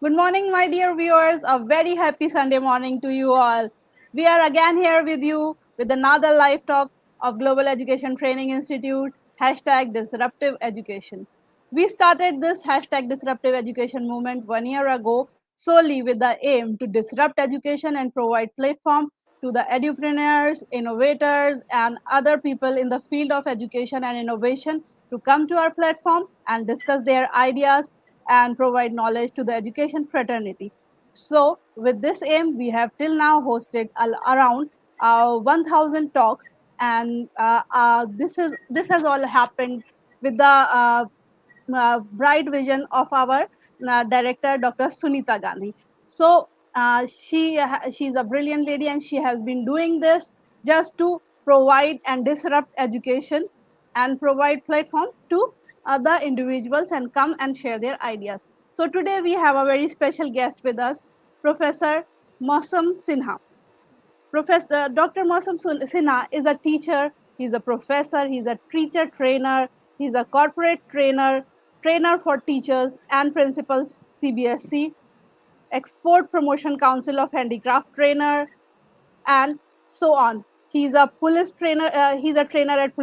Good morning, my dear viewers. A very happy Sunday morning to you all. We are again here with you with another live talk of Global Education Training Institute, hashtag Disruptive Education. We started this hashtag Disruptive Education movement 1 year ago solely with the aim to disrupt education and provide platform to the edupreneurs, innovators, and other people in the field of education and innovation to come to our platform and discuss their ideas and provide knowledge to the education fraternity. So, with this aim, we have till now hosted around 1,000 talks, and this has all happened with the bright vision of our director, Dr. Sunita Gandhi. So she's a brilliant lady, and she has been doing this just to provide and disrupt education and provide platform to other individuals and come and share their ideas. So today we have a very special guest with us, Professor Mosam Sinha. Professor Dr. Mosam Sinha is a teacher, he's a professor, he's a teacher trainer, he's a corporate trainer, trainer for teachers and principals, CBSC, Export Promotion Council of Handicraft trainer, and so on. He's a police trainer. He's a trainer at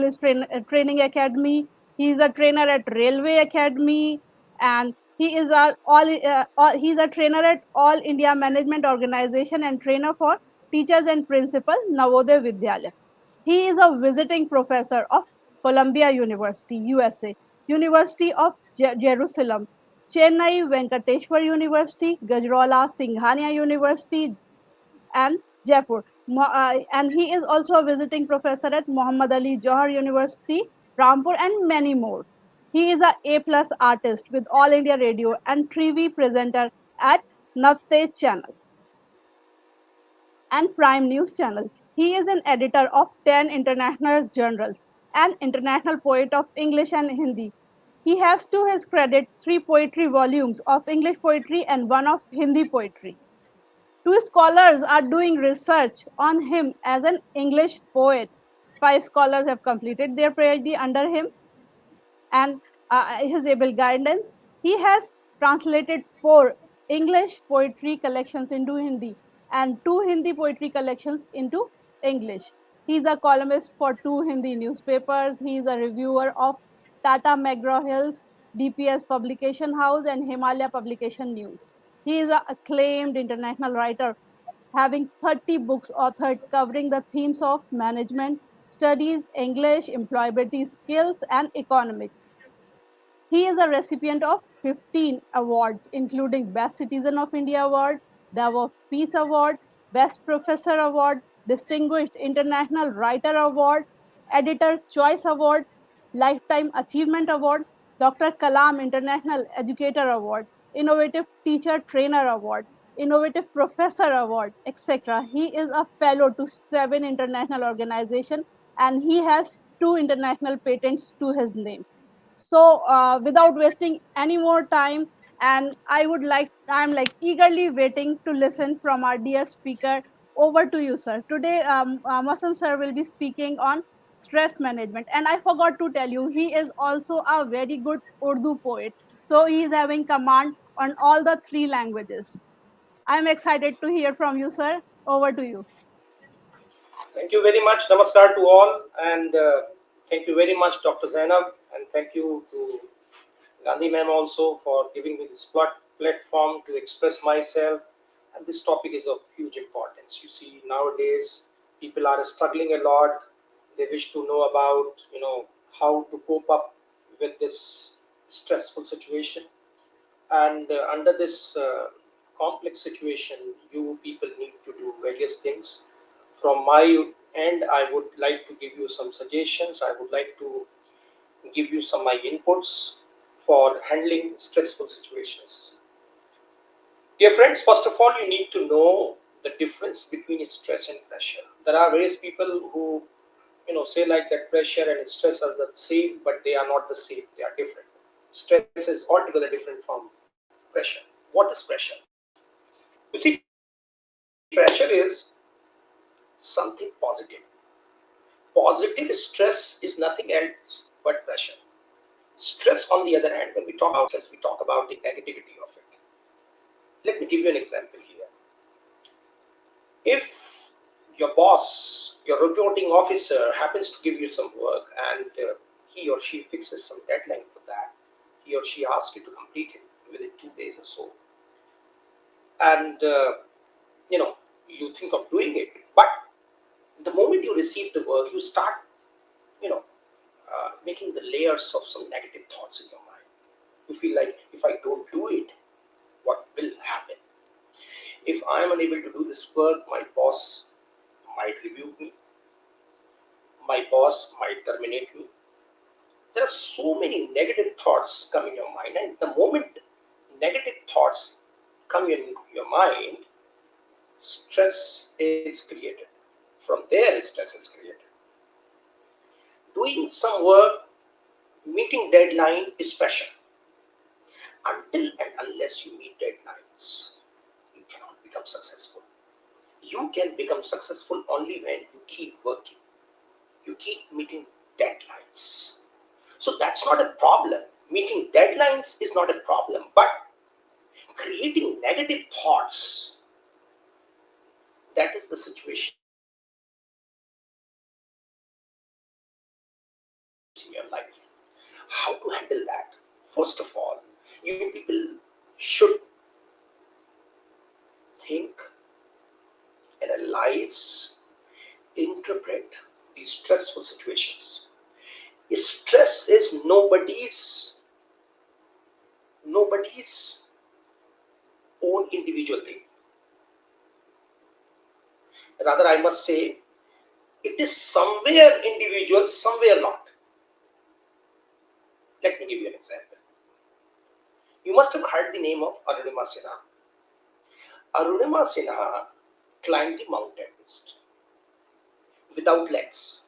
Training Academy. He's a trainer at Railway Academy, and he's a trainer at All India Management Organization and trainer for teachers and principal Navodaya Vidyalaya. He is a visiting professor of Columbia University, USA, University of Jerusalem, Chennai Venkateshwar University, Gajraula Singhania University, and Jaipur. And he is also a visiting professor at Muhammad Ali Johar University, Rampur, and many more. He is a A+ artist with All India Radio and TV presenter at Navte Channel and Prime News Channel. He is an editor of 10 international journals, an international poet of English and Hindi. He has to his credit 3 poetry volumes of English poetry and one of Hindi poetry. Two scholars are doing research on him as an English poet. 5 scholars have completed their PhD under him and his able guidance. He has translated 4 English poetry collections into Hindi and 2 Hindi poetry collections into English. He is a columnist for 2 Hindi newspapers. He is a reviewer of Tata McGraw Hill's DPS Publication House and Himalaya Publication News. He is an acclaimed international writer, having 30 books authored covering the themes of management, studies, English, employability skills, and economics. He is a recipient of 15 awards, including Best Citizen of India Award, Davos Peace Award, Best Professor Award, Distinguished International Writer Award, Editor Choice Award, Lifetime Achievement Award, Dr. Kalam International Educator Award, Innovative Teacher Trainer Award, Innovative Professor Award, etc. He is a fellow to 7 international organizations, and he has 2 international patents to his name. So without wasting any more time, and I'm like eagerly waiting to listen from our dear speaker. Over to you, sir. Today Masam sir will be speaking on stress management, and I forgot to tell you, he is also a very good Urdu poet, so he is having command on all the 3 languages. I'm excited to hear from you, sir. Over to you. Thank you very much. Namaskar to all, and thank you very much, Dr. Zainab, and thank you to Gandhi ma'am also for giving me this platform to express myself. And this topic is of huge importance. You see, nowadays people are struggling a lot. They wish to know about, how to cope up with this stressful situation. And under this complex situation, you people need to do various things. From my end, I would like to give you some suggestions. I would like to give you some my inputs for handling stressful situations. Dear friends, first of all, you need to know the difference between stress and pressure. There are various people who say like that pressure and stress are the same, but they are not the same. They are different. Stress is altogether different from pressure. What is pressure? You see, pressure is something positive. Positive stress is nothing else but pressure. Stress, on the other hand, when we talk about stress, we talk about the negativity of it. Let me give you an example here. If your boss, your reporting officer happens to give you some work, and he or she fixes some deadline for that, he or she asks you to complete it within 2 days or so, and you know you think of doing it, but the moment you receive the work, you start you know making the layers of some negative thoughts in your mind. You feel like, if I don't do it, what will happen? If I am unable to do this work, my boss might rebuke me, my boss might terminate me. There are so many negative thoughts come in your mind, and the moment negative thoughts come in your mind, stress is created. From there, stress is created. Doing some work, meeting deadline is pressure. Until and unless you meet deadlines, you cannot become successful. You can become successful only when you keep working, you keep meeting deadlines. So that's not a problem. Meeting deadlines is not a problem, but creating negative thoughts, that is the situation you are facing in your life. How to handle that? First of all, you people should think, analyze, interpret these stressful situations. Stress is nobody's own individual thing. Rather, I must say, it is somewhere individual, somewhere not. Let me give you an example. You must have heard the name of Arunima Sinha. Arunima Sinha climbed the Mount Everest without legs.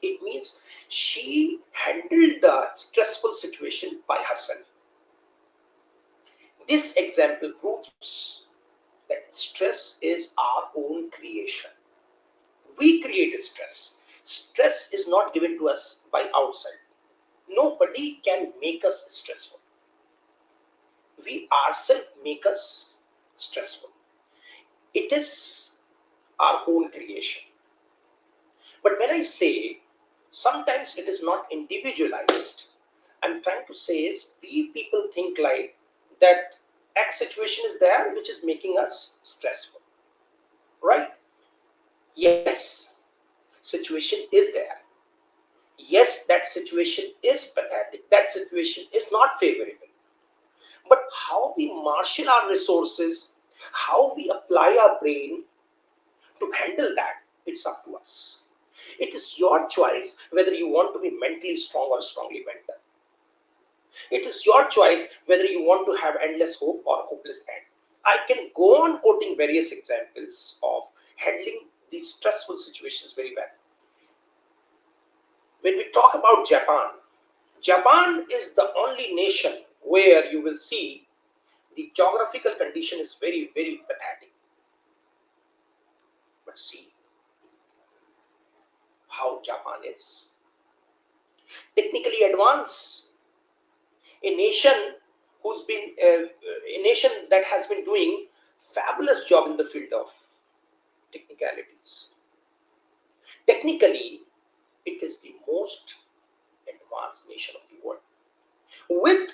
It means she handled the stressful situation by herself. This example proves that stress is our own creation. We create stress. Stress is not given to us by outside. Nobody can make us stressful. We ourselves make us stressful. It is our own creation. But when I say sometimes it is not individualized, I'm trying to say is, we people think like that X situation is there which is making us stressful. Right? Yes, situation is there. Yes, that situation is pathetic. That situation is not favorable. But how we marshal our resources, how we apply our brain to handle that, it's up to us. It is your choice whether you want to be mentally strong or strongly mental. It is your choice whether you want to have endless hope or hopeless end. I can go on quoting various examples of handling these stressful situations very well. When we talk about Japan, Japan is the only nation where you will see the geographical condition is very, very pathetic. But see how Japan is technically advanced, a nation who's been a nation that has been doing fabulous job in the field of technicalities. Technically, it is the most advanced nation of the world with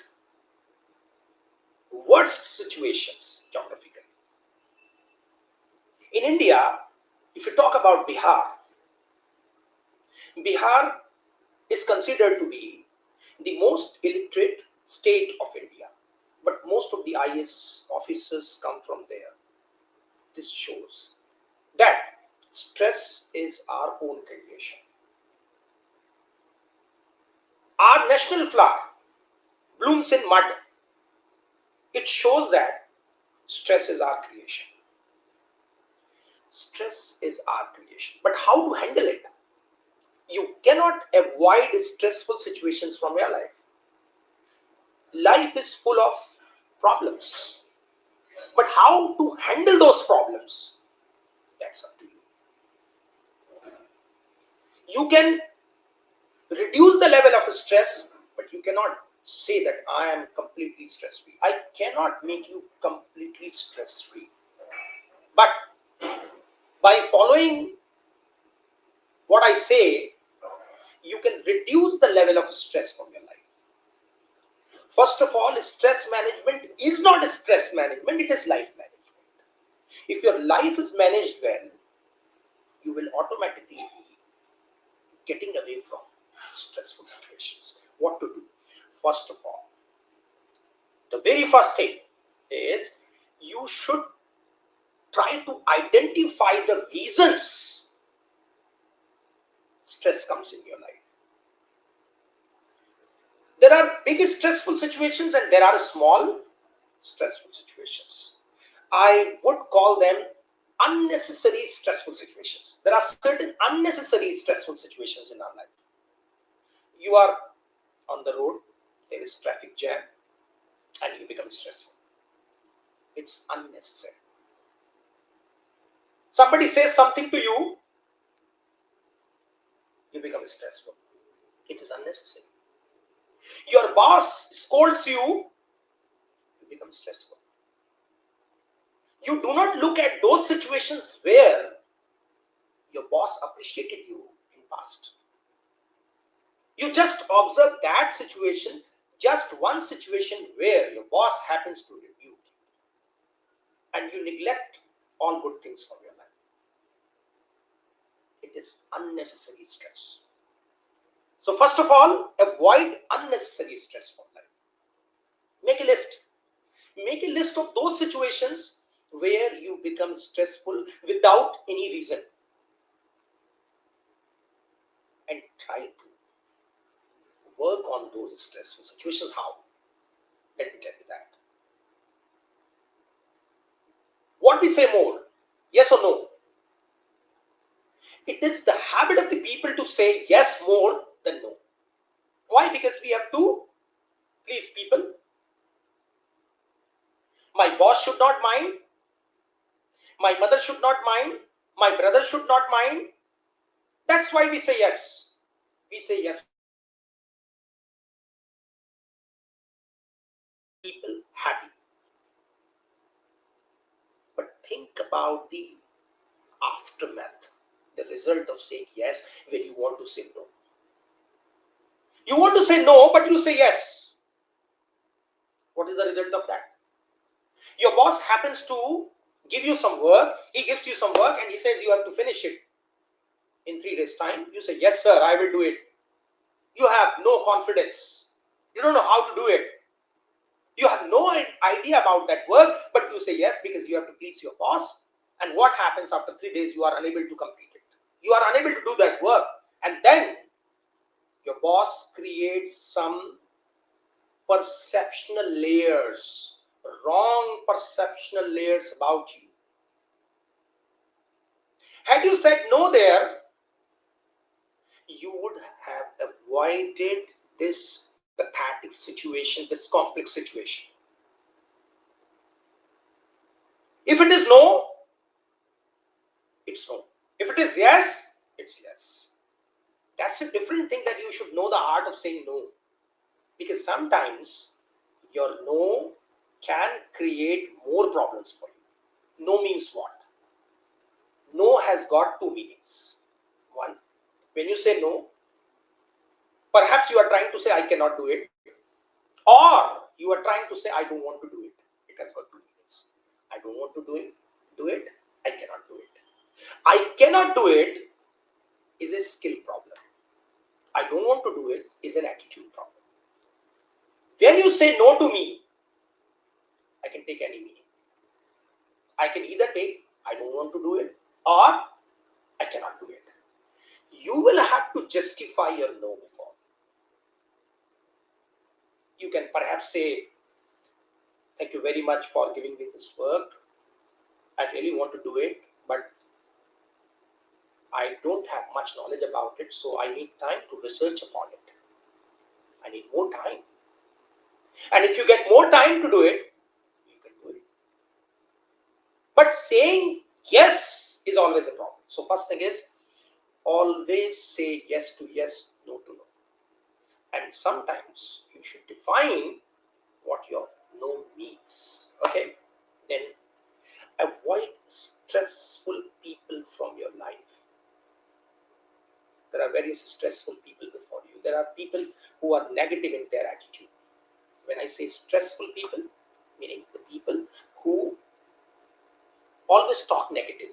worst situations geographically. In India, if you talk about Bihar, Bihar is considered to be the most illiterate state of India, but most of the IAS officers come from there. This shows that stress is our own creation. Our national flower blooms in mud. It shows that stress is our creation. Stress is our creation. But how to handle it? You cannot avoid stressful situations from your life. Life is full of problems. But how to handle those problems? That's up to you. You can reduce the level of stress, but you cannot say that I am completely stress free. I cannot make you completely stress free. But by following what I say, you can reduce the level of stress from your life. First of all, stress management is not a stress management, it is life management. If your life is managed well, you will automatically be getting away from stressful situations. What to do? First of all, the very first thing is you should try to identify the reasons stress comes in your life. There are big stressful situations and there are small stressful situations. I would call them unnecessary stressful situations. There are certain unnecessary stressful situations in our life. You are on the road, there is traffic jam, and you become stressful. It's unnecessary. Somebody says something to you, you become stressful. It is unnecessary. Your boss scolds you, you become stressful. You do not look at those situations where your boss appreciated you in past. You just observe that situation, just one situation where your boss happens to rebuke, and you neglect all good things from your life. It is unnecessary stress. So first of all, avoid unnecessary stress from life. Make a list. Make a list of those situations where you become stressful without any reason. And try to work on those stressful situations. How? Let me tell you that. What we say more? Yes or no? It is the habit of the people to say yes more than no. Why? Because we have to please people. My boss should not mind. My mother should not mind. My brother should not mind. That's why we say yes. We say yes to make people happy. But think about the aftermath, the result of saying yes when you want to say no. You want to say no, but you say yes. What is the result of that? Your boss happens to give you some work, he gives you some work and he says you have to finish it in 3 days' time. You say, yes, sir, I will do it. You have no confidence. You don't know how to do it. You have no idea about that work, but you say yes because you have to please your boss. And what happens after 3 days? You are unable to complete it. You are unable to do that work. And then your boss creates some perceptional layers, wrong perceptional layers about you. Had you said no there, you would have avoided this pathetic situation, this complex situation. If it is no, it's no. If it is yes, it's yes. That's a different thing, that you should know the art of saying no. Because sometimes your no can create more problems for you. No means what? No has got two meanings. One, when you say no, perhaps you are trying to say I cannot do it, or you are trying to say I don't want to do it. It has got two meanings. I don't want to do it, I cannot do it. I cannot do it is a skill problem. I don't want to do it is an attitude problem. When you say no to me, I can take any meaning. I can either take I don't want to do it or I cannot do it. You will have to justify your no before. You can perhaps say, thank you very much for giving me this work. I really want to do it, but I don't have much knowledge about it, so I need time to research upon it. I need more time. And if you get more time to do it, you can do it. But saying yes is always a problem. So first thing is, always say yes to yes, no to no. And sometimes you should define what your no means. Okay, then avoid stressful people from your life. There are various stressful people before you. There are people who are negative in their attitude. When I say stressful people, meaning the people who always talk negative.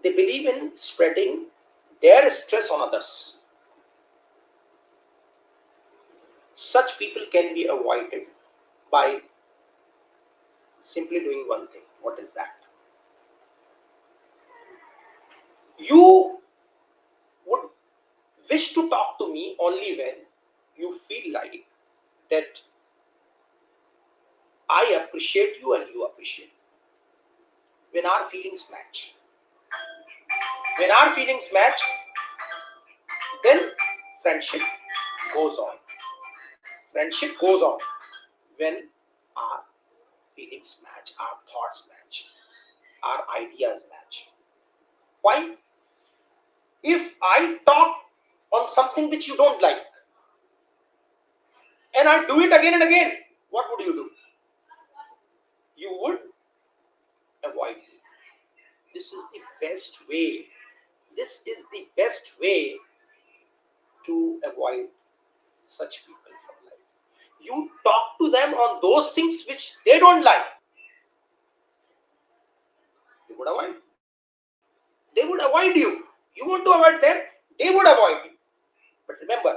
They believe in spreading their stress on others. Such people can be avoided by simply doing one thing. What is that? You would wish to talk to me only when you feel like that I appreciate you and you appreciate me. When our feelings match. When our feelings match, then friendship goes on. Friendship goes on when our feelings match, our thoughts match, our ideas match. Why? If I talk on something which you don't like and I do it again and again, what would you do? You would avoid me. This is the best way. This is the best way to avoid such people from life. You talk to them on those things which they don't like. You would avoid. They would avoid you. You want to avoid them, they would avoid you. But remember,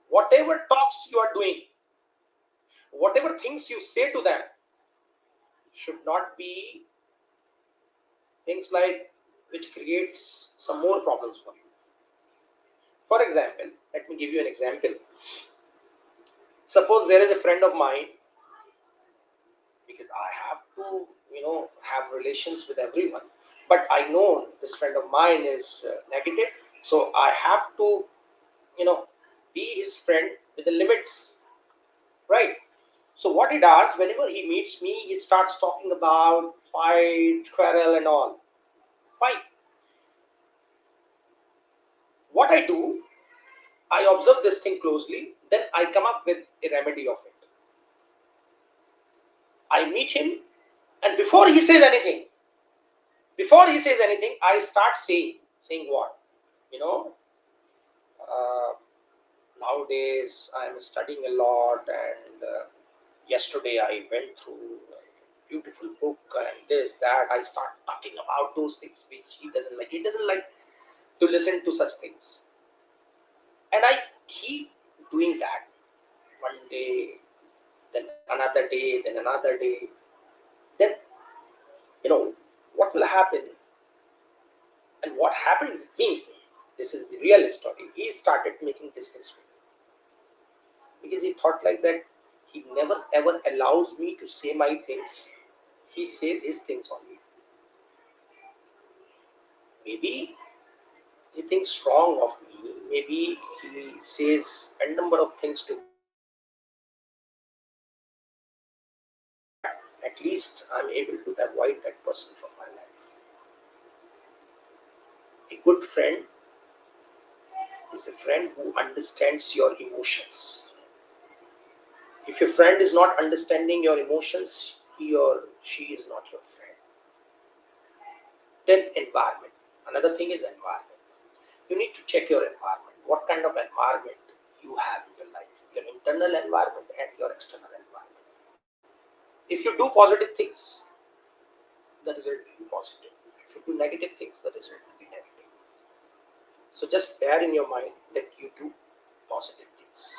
whatever talks you are doing, whatever things you say to them, should not be things like which creates some more problems for you. For example, let me give you an example. Suppose there is a friend of mine, because I have to, have relations with everyone. But I know this friend of mine is negative, so I have to, you know, be his friend with the limits, right? So what he does, whenever he meets me, he starts talking about fight, quarrel, and all. Fine. What I do, I observe this thing closely, then I come up with a remedy of it. I meet him, and before he says anything, I start saying what? You know, uh, nowadays I am studying a lot, and yesterday I went through a beautiful book and this, that. I start talking about those things which he doesn't like. He doesn't like to listen to such things. And I keep doing that one day, then another day, then another day. Then, what will happen? And what happened with me, this is the real story. He started making distance with me because he thought like that. He never ever allows me to say my things. He says his things only. Maybe he thinks wrong of me. Maybe he says a number of things to me, but at least I'm able to avoid that person from my life. A good friend is a friend who understands your emotions. If your friend is not understanding your emotions, he or she is not your friend. Then environment. Another thing is environment. You need to check your environment. What kind of environment you have in your life, your internal environment and your external environment. If you do positive things, the result will be positive. If you do negative things, the result will be negative. So just bear in your mind that you do positive things.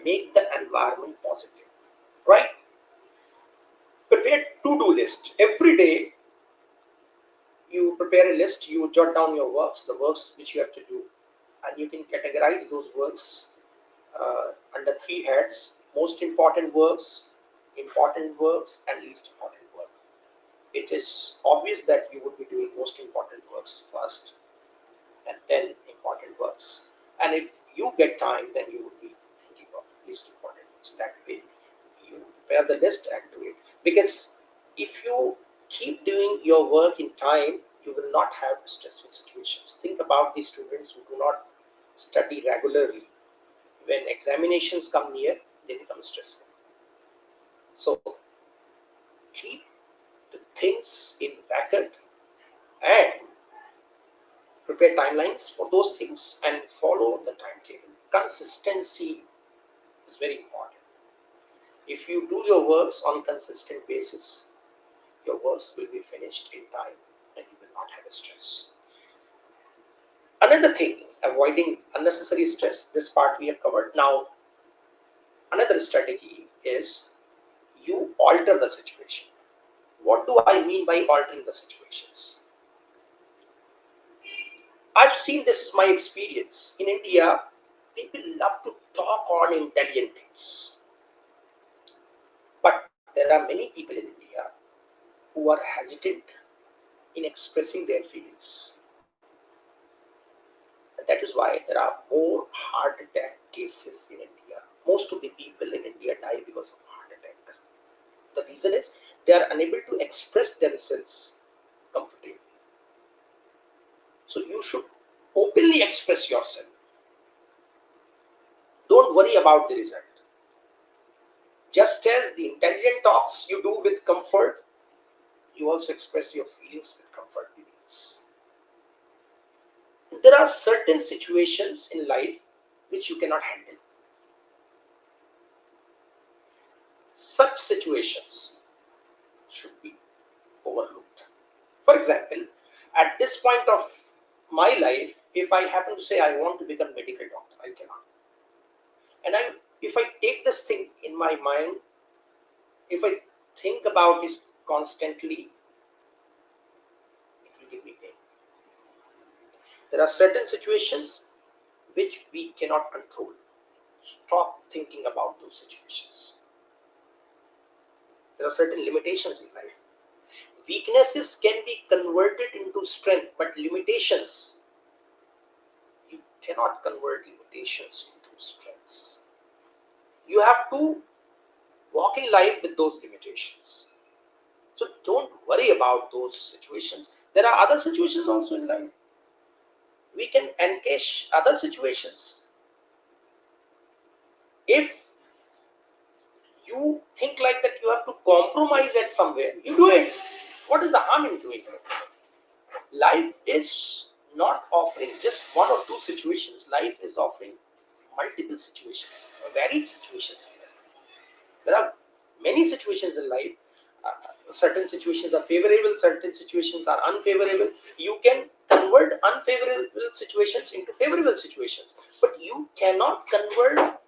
Make the environment positive, right? Prepare to-do list. Every day you prepare a list, you jot down your works, the works which you have to do, and you can categorize those works under three heads: most important works, and least important work. It is obvious that you would be doing most important works first and then important works. And if you get time, then you would be thinking of least important works. That way, you prepare the list and do it. Because if you keep doing your work in time, you will not have stressful situations. Think about the students who do not study regularly. examinations come near, they become stressful. So keep the things in bracket and prepare timelines for those things and follow the timetable. Consistency is very important. If you do your works on consistent basis, your works will be finished in time and you will not have a stress. Another thing, avoiding unnecessary stress, this part we have covered. Now, another strategy is you alter the situation. What do I mean by altering the situations? I've seen, this is my experience. In India, people love to talk on intelligent things. But there are many people in India who are hesitant in expressing their feelings. And that is why there are more heart attack cases in India. Most of the people in India die because of heart attack. The reason is they are unable to express themselves comfortably. So you should openly express yourself. Don't worry about the result. Just as the intelligent talks you do with comfort, you also express your feelings with comfort with ease. There are certain situations in life which you cannot handle. Such situations should be overlooked. For example, at this point of my life, if I happen to say I want to become a medical doctor, I cannot. And if I take this thing in my mind, if I think about it constantly, it will give me pain. There are certain situations which we cannot control. Stop thinking about those situations. There are certain limitations in life. Weaknesses can be converted into strength, but limitations, you cannot convert limitations into strengths. You have to walk in life with those limitations. So don't worry about those situations. There are other situations also in life. We can encash other situations. If you think like that you have to compromise at somewhere, you do it. What is the harm in doing it? Life is not offering just one or two situations. Life is offering multiple situations, varied situations. There are many situations in life. Certain situations are favorable, certain situations are unfavorable. You can convert unfavorable situations into favorable situations, but you cannot convert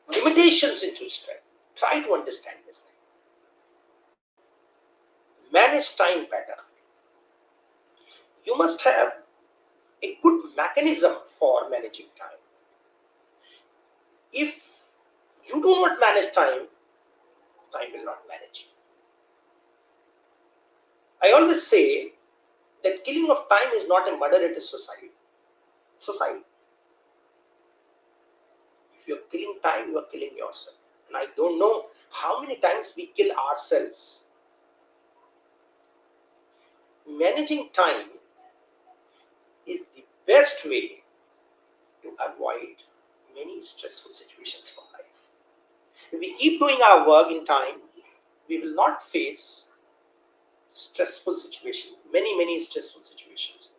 limitations into strength. Try to understand this thing. Manage time better. You must have a good mechanism for managing time. If you do not manage time, time will not manage you. I always say that killing of time is not a murder, it is suicide. Suicide. If you're killing time, you are killing yourself. And I don't know how many times we kill ourselves. Managing time is the best way to avoid many stressful situations from life. If we keep doing our work in time, we will not face stressful situations, many stressful situations in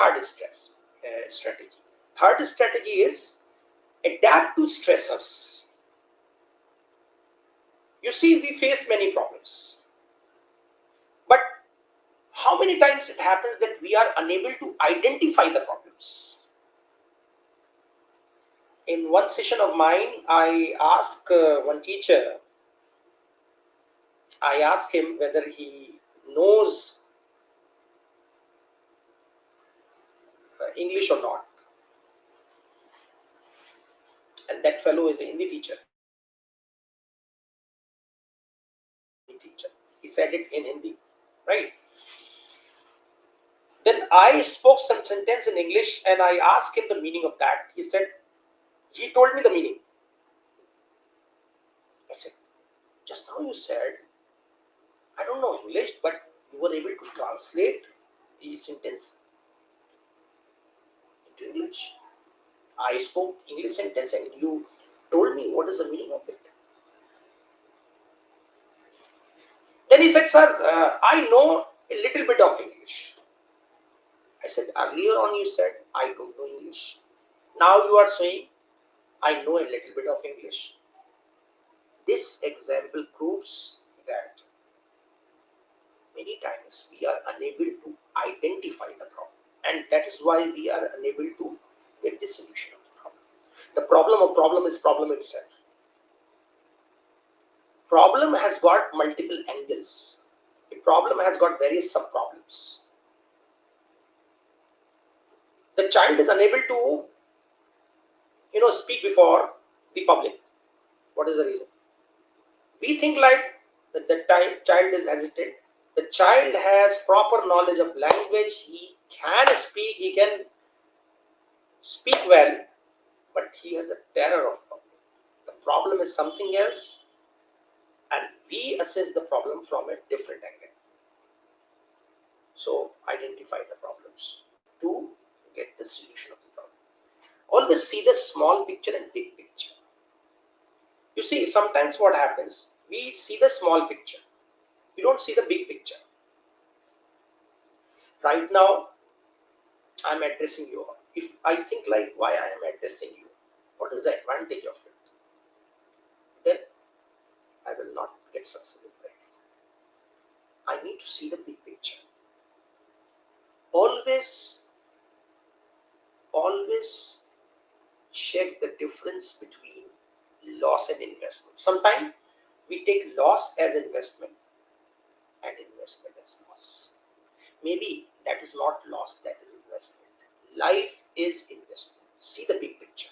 life. Third strategy. Third strategy is adapt to stressors. You see, we face many problems. But how many times it happens that we are unable to identify the problems? In one session of mine, I asked one teacher, I asked him whether he knows English or not. And that fellow is a Hindi teacher. He said it in Hindi, right? Then I spoke some sentence in English and I asked him the meaning of that. He told me the meaning. I said, just now you said, I don't know English, but you were able to translate the sentence to English. I spoke English sentence and you told me what is the meaning of it. Then he said, sir, I know a little bit of English. I said, earlier on you said, I don't know English. Now you are saying, I know a little bit of English. This example proves that many times we are unable to identify the problem. And that is why we are unable to get the solution of the problem. The problem is problem itself. Problem has got multiple angles. The problem has got various sub-problems. The child is unable to, speak before the public. What is the reason? We think like that the child is hesitant. The child has proper knowledge of language. He can speak well, but he has a terror of public. The problem is something else, and we assess the problem from a different angle. So identify the problems to get the solution of the problem. Always see the small picture and big picture. You see, sometimes what happens, we see the small picture. We don't see the big picture. Right now, I'm addressing you all. If I think like why I am addressing you, what is the advantage of it? Then I will not get success in life. I need to see the big picture. Always check the difference between loss and investment. Sometimes we take loss as investment and investment as loss. Maybe that is not loss, that is investment. Life is investment. See the big picture.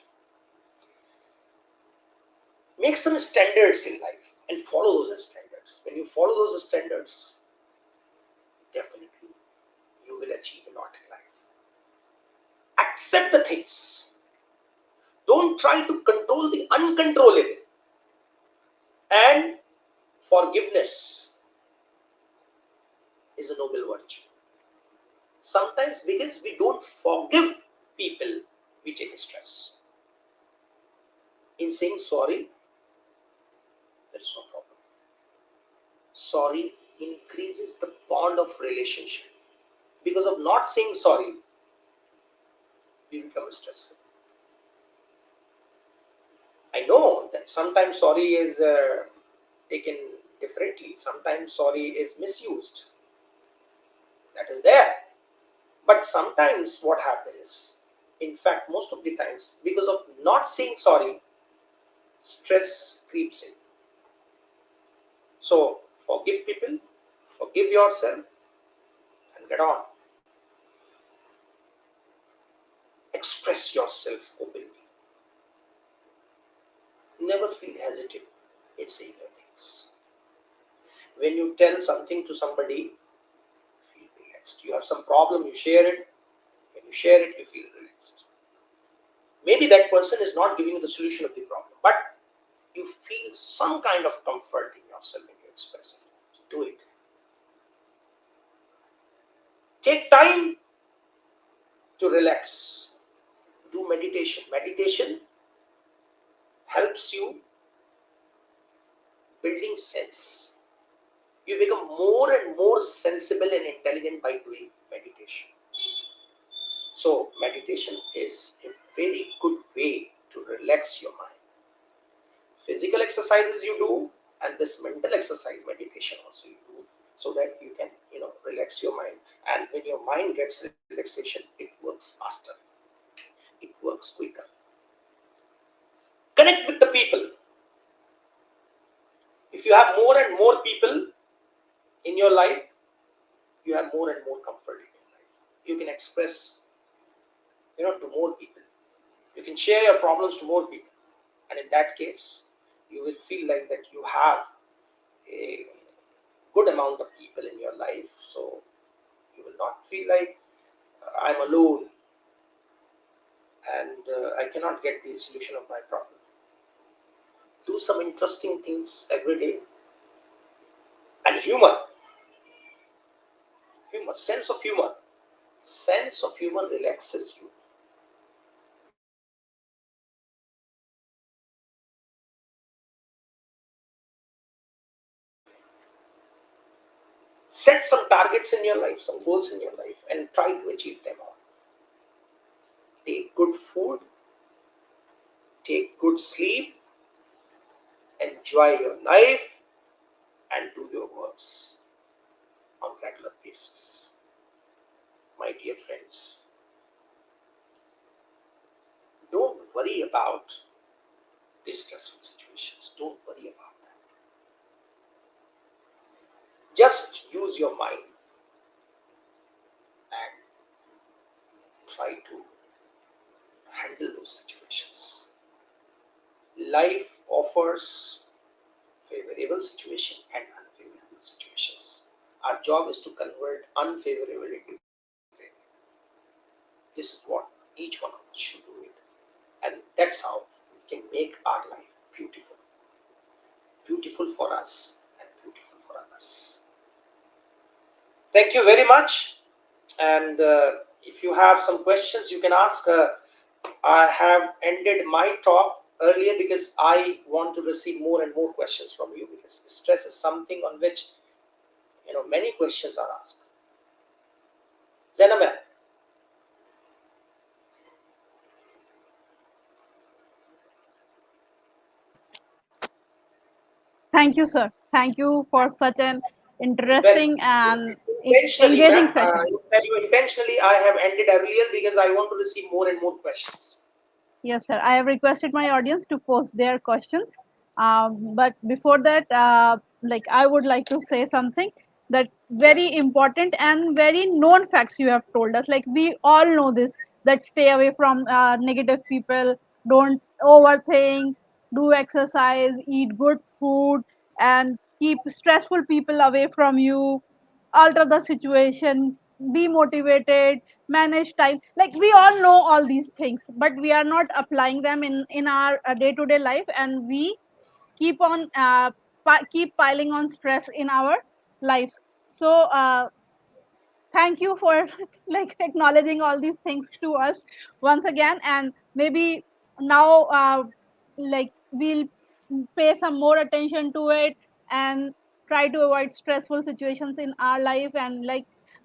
Make some standards in life and follow those standards. When you follow those standards, definitely you will achieve a lot in life. Accept the things. Don't try to control the uncontrollable. And forgiveness is a noble virtue. Sometimes because we don't forgive people, we take stress. In saying sorry, there is no problem. Sorry increases the bond of relationship. Because of not saying sorry, we become stressful. I know that sometimes sorry is taken differently. Sometimes sorry is misused. That is there. But sometimes what happens, in fact, most of the times, because of not saying sorry, stress creeps in. So forgive people, forgive yourself, and get on. Express yourself openly. Never feel hesitant in saying your things. When you tell something to somebody, feel relaxed. You have some problem, you share it. When you share it, you feel relaxed. Maybe that person is not giving you the solution of the problem, but you feel some kind of comfort in yourself when you express it. Do it. Take time to relax. Do meditation. Meditation helps you building sense. You become more and more sensible and intelligent by doing meditation. So meditation is a very good way to relax your mind. Physical exercises you do, and this mental exercise meditation also you do, so that you can relax your mind. And when your mind gets relaxation, it works faster, it works quicker. Connect with the people. If you have more and more people in your life, you have more and more comfort in your life. You can express to more people. You can share your problems to more people, and in that case you will feel like that you have a good amount of people in your life, so you will not feel like I'm alone and I cannot get the solution of my problem. Do some interesting things every day. And humor, sense of humor relaxes you. Set some targets in your life, some goals in your life, and try to achieve them all. Take good food, take good sleep, enjoy your life, and do your works on regular basis. My dear friends, don't worry about distressful situations. Don't worry about that. Just use your mind and try to handle those situations. Life offers favorable situation and unfavorable situations. Our job is to convert unfavorable into favorable. This is what each one of us should do it. And that's how we can make our life beautiful. Beautiful for us and beautiful for others. Thank you very much. And if you have some questions, you can ask. I have ended my talk earlier because I want to receive more and more questions from you, because stress is something on which many questions are asked. Zainab ma'am. Thank you, sir. Thank you for such an Well, interesting and intentionally, engaging ma'am, session. I will tell you intentionally, I have ended earlier because I want to receive more and more questions. Yes, sir. I have requested my audience to post their questions. But before that, like I would like to say something that Yes. very important and very known facts you have told us. Like we all know this, that stay away from negative people, don't overthink, do exercise, eat good food, and keep stressful people away from you, alter the situation, be motivated, manage time. Like we all know all these things, but we are not applying them in our day to day life, and we keep on keep piling on stress in our lives. So thank you for like acknowledging all these things to us once again, and maybe now like we'll pay some more attention to it and try to avoid stressful situations in our life. And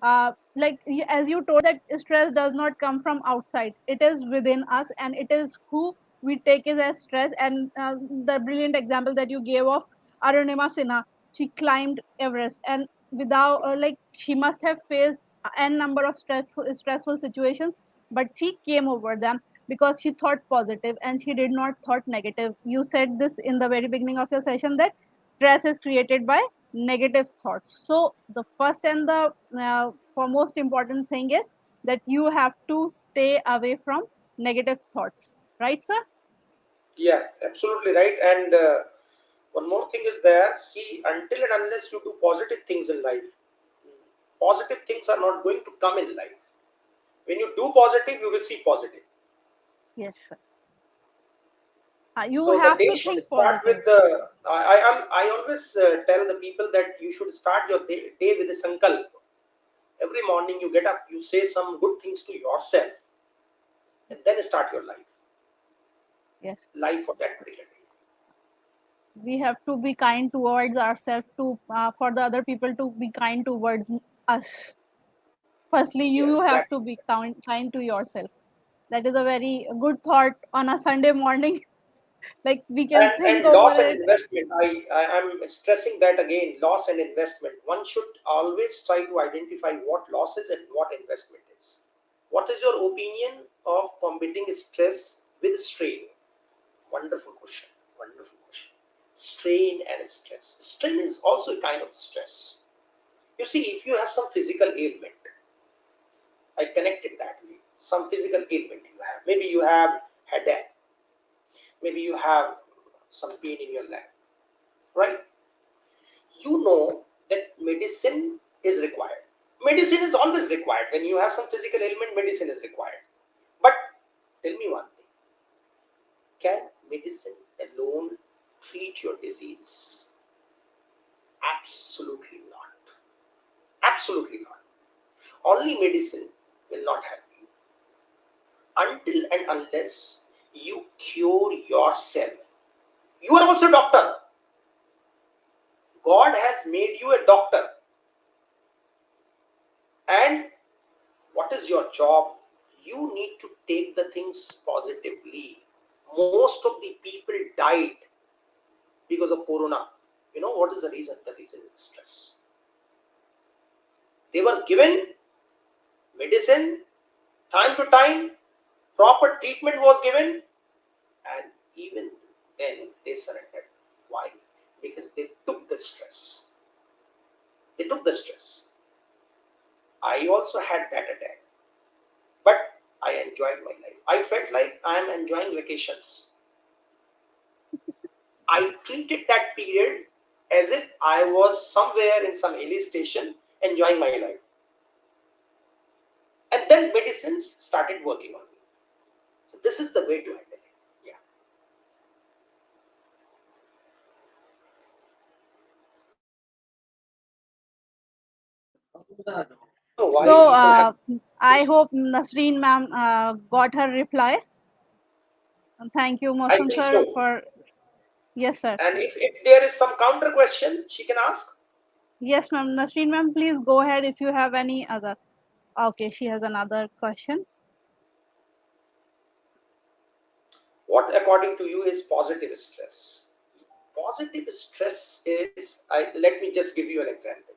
as you told that stress does not come from outside, it is within us, and it is who we take it as stress. And the brilliant example that you gave of Arunima Sinha, she climbed Everest, and without like she must have faced n number of stressful situations, but she came over them because she thought positive and she did not thought negative. You said this in the very beginning of your session, that stress is created by negative thoughts. So the first and the foremost important thing is that you have to stay away from negative thoughts, right, sir? Yeah, absolutely right. And one more thing is there. See, until and unless you do positive things in life, positive things are not going to come in life. When you do positive, you receive positive. Yes, sir. You So the have day to should think start with positive. the. I always tell the people that you should start your day with a sankalp. Every morning you get up, you say some good things to yourself, and then start your Yes, life for that particular day. we have to be kind towards ourselves, to for the other people to be kind towards us. Firstly, Yeah, you have exactly. to be kind to yourself. That is a very good thought on a Sunday morning. Like we can think And over loss and it. investment. I am stressing that again. Loss and investment. One should always try to identify what loss is and what investment is. What is your opinion of combating stress with strain? Wonderful question. Wonderful question. Strain and stress. Strain is also a kind of stress. You see, if you have some physical ailment, I connected that way. Some physical ailment you have. Maybe you have headache. Maybe you have some pain in your leg, right? You know that medicine is required. Medicine is always required. When you have some physical ailment, medicine is required. But tell me one thing, can medicine alone treat your disease? Absolutely not. Absolutely not. Only medicine will not help you until and unless you cure yourself. You are also a doctor. God has made you a doctor. And what is your job? You need to take the things positively. Most of the people died because of corona. You know what is the reason? The reason is stress. They were given medicine time to time, proper treatment was given, and even then they surrendered. Why? Because they took the stress. They took the stress. I also had that attack, but I enjoyed my life. I felt like I am enjoying vacations. I treated that period as if I was somewhere in some hill station enjoying my life. And then medicines started working on me. So this is the way to handle it. Yeah. I don't know why So people have I this. hope Nasreen ma'am got her reply. Thank you, I Mosam think sir, so. for yes, sir. And if there is some counter question, she can ask. Yes, ma'am. Nasreen ma'am, please go ahead if you have any other. Okay, she has another question. What, according to you, is positive stress? Positive stress is, let me just give you an example,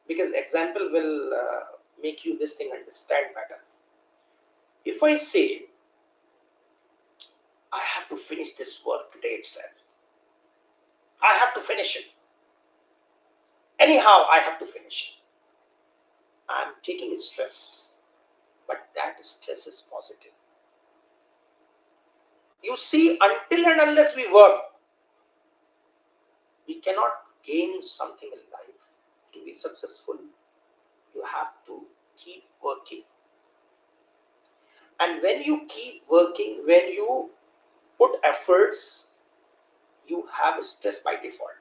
because example will make you this thing understand better. If I say, I have to finish this work today itself, I have to finish it. Anyhow, I have to finish it. I'm taking stress, but that stress is positive. You see, until and unless we work, we cannot gain something in life. To be successful, you have to keep working. And when you keep working, when you put efforts, you have stress by default.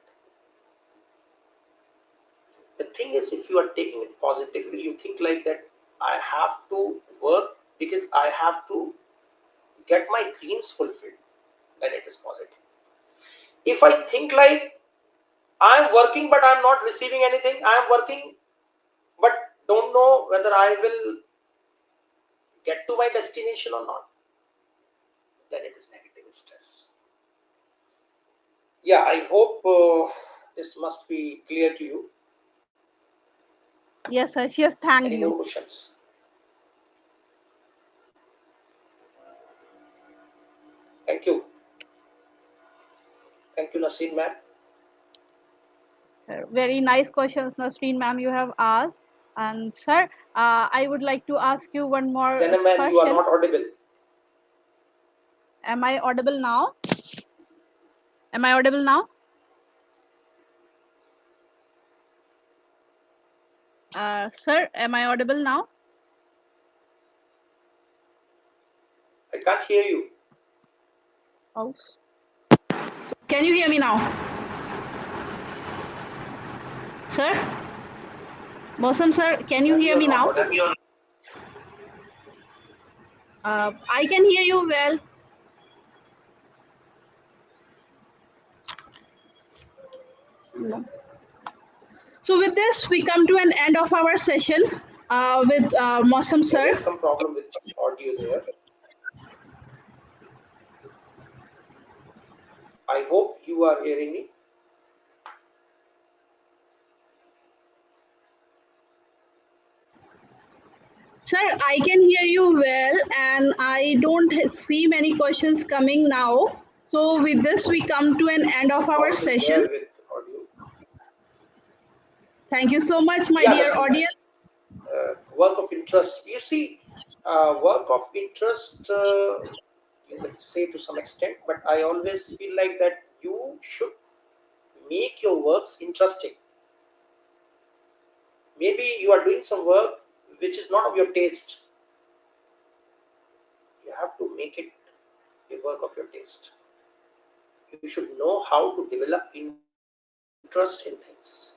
The thing is, if you are taking it positively, you think like that, I have to work because I have to get my dreams fulfilled, then it is positive. If I think like I am working but I am not receiving anything, I am working but don't know whether I will get to my destination or not, then it is negative stress. Yeah, I hope this must be clear to you. Yes, sir. She has thanked Any more you. questions? Thank you. Thank you, Nasreen ma'am. Very nice questions, Nasreen ma'am, you have asked. And sir, I would like to ask you one more Zainab ma'am, you are question. not audible. Am I audible now? Am I audible now? Sir, am I audible now? I can't hear you. Oh. Can you hear me now? Sir? Mosam sir, can you Ma'am, hear you are me not now? audible. I can hear you well. No. So with this, we come to an end of our session with Mosam There sir. is some problem with audio there. I hope you are hearing me. Sir, I can hear you well, and I don't see many questions coming now. So with this, we come to an end of Some our problem is session. there with audio. Thank you so much, my Yeah, dear Nasreen ma'am. audience. Work of interest. You see, work of interest, you can say to some extent, but I always feel like that you should make your works interesting. Maybe you are doing some work which is not of your taste. You have to make it a work of your taste. You should know how to develop interest in things.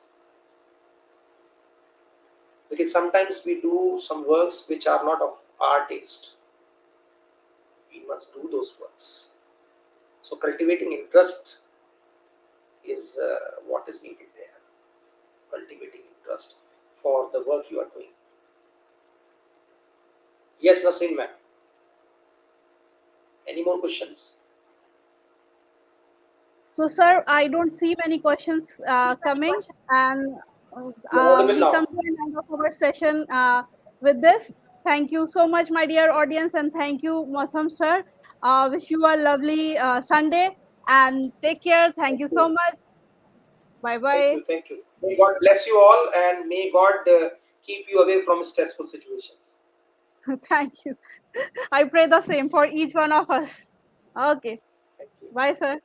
Because sometimes we do some works which are not of our taste. We must do those works. So cultivating interest is what is needed there. Cultivating interest for the work you are doing. Yes, Nasreen ma'am. Any more questions? So, sir, I don't see many questions coming, and You're audible we now. come to an end of our session with this. Thank you so much, my dear audience, and thank you, Mosam sir. Wish you a lovely Sunday, and take care. Thank Thank you so you. much. Bye Thank bye. you. Thank you. May God bless you all, and may God keep you away from stressful situations. Thank you. I pray the same for each one of us. Okay. Thank you. Bye, sir.